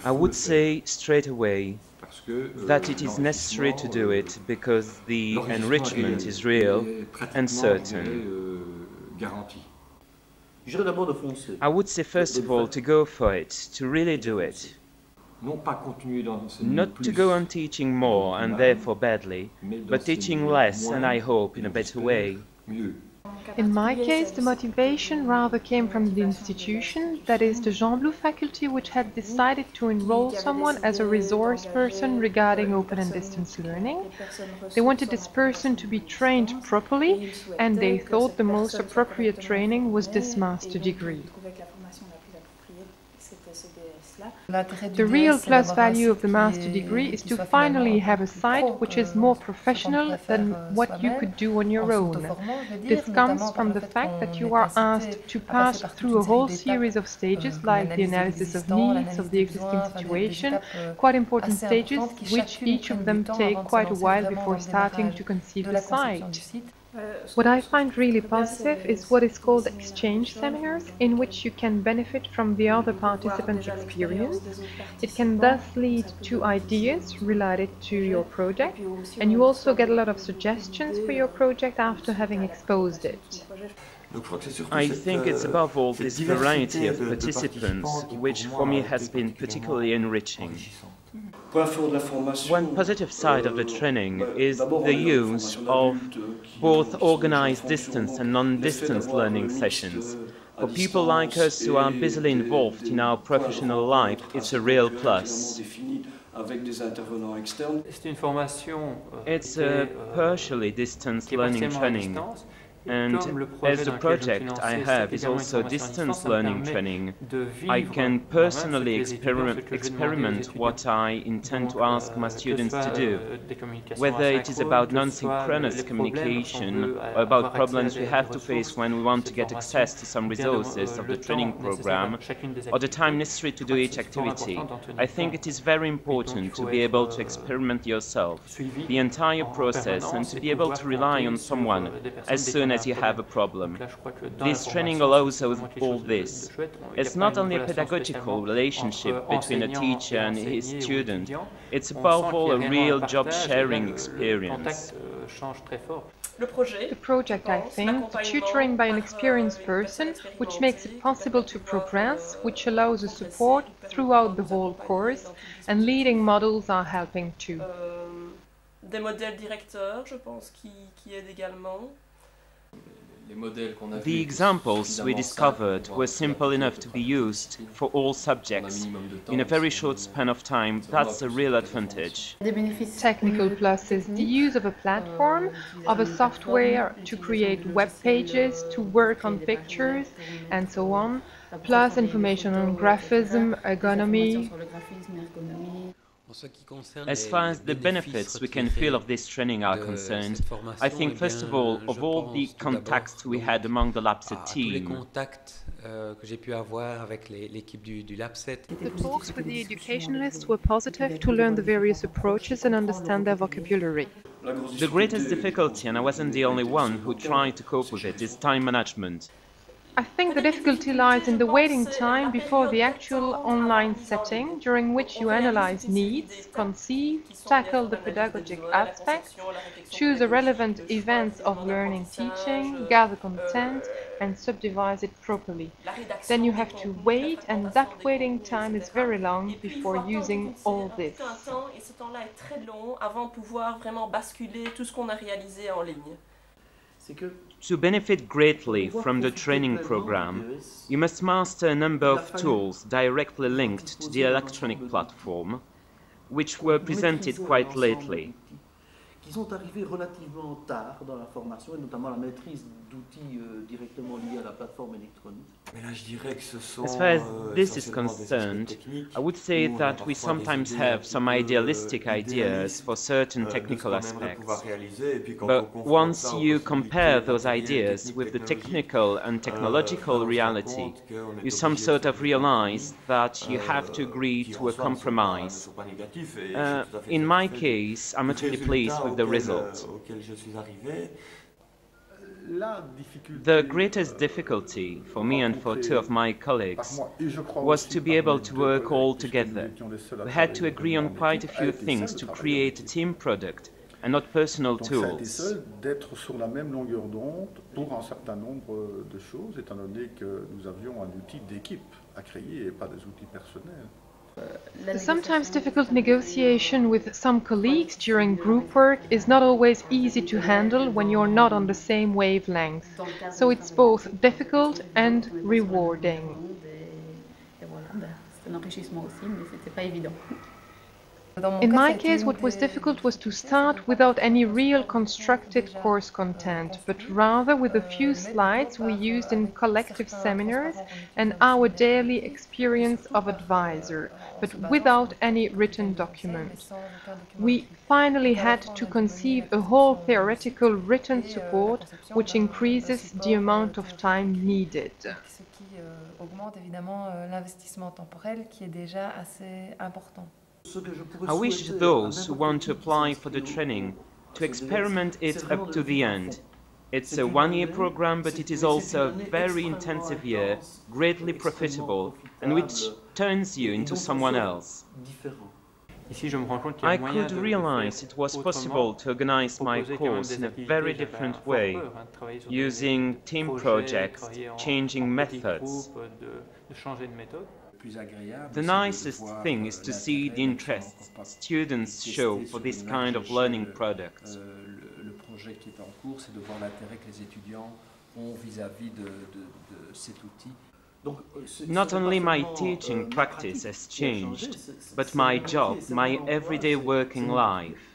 I would say straight away that it is necessary to do it because the enrichment is real and certain. I would say first of all to go for it, to really do it. Not to go on teaching more and therefore badly, but teaching less and I hope in a better way. In my case, the motivation rather came from the institution, that is the Jean Blou faculty, which had decided to enroll someone as a resource person regarding open and distance learning. They wanted this person to be trained properly, and they thought the most appropriate training was this master degree. The real plus value of the master degree is to finally have a site which is more professional than what you could do on your own. This comes from the fact that you are asked to pass through a whole series of stages like the analysis of needs, of the existing situation, quite important stages which each of them take quite a while before starting to conceive the site. What I find really positive is what is called exchange seminars, in which you can benefit from the other participants' experience. It can thus lead to ideas related to your project, and you also get a lot of suggestions for your project after having exposed it. I think it's above all this variety of participants, which for me has been particularly enriching. One positive side of the training is the use of both organized distance and non-distance learning sessions. For people like us who are busily involved in our professional life, it's a real plus. It's a partially distance learning training. And as the project I have is also distance learning training, I can personally experiment what I intend to ask my students to do, whether it is about non-synchronous communication or about problems we have to face when we want to get access to some resources of the training program, or the time necessary to do each activity. I think it is very important to be able to experiment yourself, the entire process, and to be able to rely on someone as soon as you have a problem. This training allows us all this. It's not only a pedagogical relationship between a teacher and his student, it's above all a real job-sharing experience. The project, I think, the tutoring by an experienced person, which makes it possible to progress, which allows a support throughout the whole course, and leading models are helping too. Des modèles directeurs, je pense, qui aident également. The examples we discovered were simple enough to be used for all subjects in a very short span of time. That's a real advantage. Technical pluses: the use of a platform, of a software to create web pages, to work on pictures, and so on, plus information on graphism, ergonomy. As far as the benefits we can feel of this training are concerned, I think first of all the contacts we had among the LabSet team. The talks with the educationalists were positive to learn the various approaches and understand their vocabulary. The greatest difficulty, and I wasn't the only one who tried to cope with it, is time management. I think the difficulty lies in the waiting time before the actual online setting, during which you analyze needs, conceive, tackle the pedagogic aspects, choose the relevant events of learning teaching, gather content, and subdivide it properly. Then you have to wait, and that waiting time is very long before using all this. Ce temps-là est très long avant de pouvoir vraiment basculer tout ce qu'on a réalisé en ligne. To benefit greatly from the training program, you must master a number of tools directly linked to the electronic platform, which were presented quite lately. Qui sont arrivés relativement tard dans la formation, et notamment la maîtrise d'outils directement liés à la plateforme électronique. As far as this is concerned, I would say that we sometimes have some idealistic ideas for certain technical aspects. But once you compare those ideas with the technical and technological reality, you some sort of realize that you have to agree to a compromise. In my case, I'm utterly pleased with the result. The greatest difficulty for me and for two of my colleagues was to be able to work all together. We had to agree on quite a few things to create a team product and not personal tools. D'être sur la même longueur d'onde pour un certain nombre de choses, étant donné que nous avions un outil d'équipe à créer et pas des outils personnels. The sometimes difficult negotiation with some colleagues during group work is not always easy to handle when you're not on the same wavelength. So it's both difficult and rewarding. C'est un enrichissement aussi, mais c'était pas évident. In my case, what was difficult was to start without any real constructed course content, but rather with a few slides we used in collective seminars and our daily experience of advisor, but without any written document. We finally had to conceive a whole theoretical written support, which increases the amount of time needed. Ce qui augmente évidemment l'investissement temporel qui est déjà assez important. I wish those who want to apply for the training to experiment it up to the end. It's a one-year program, but it is also a very intensive year, greatly profitable, and which turns you into someone else. I could realize it was possible to organize my course in a very different way, using team projects, changing methods. The nicest thing is to see the interest students show for this kind of learning products. Le projet qui est en cours, c'est de voir l'intérêt que les étudiants ont vis-à-vis de cet outil. Not only my teaching practice has changed, but my job, my everyday working life.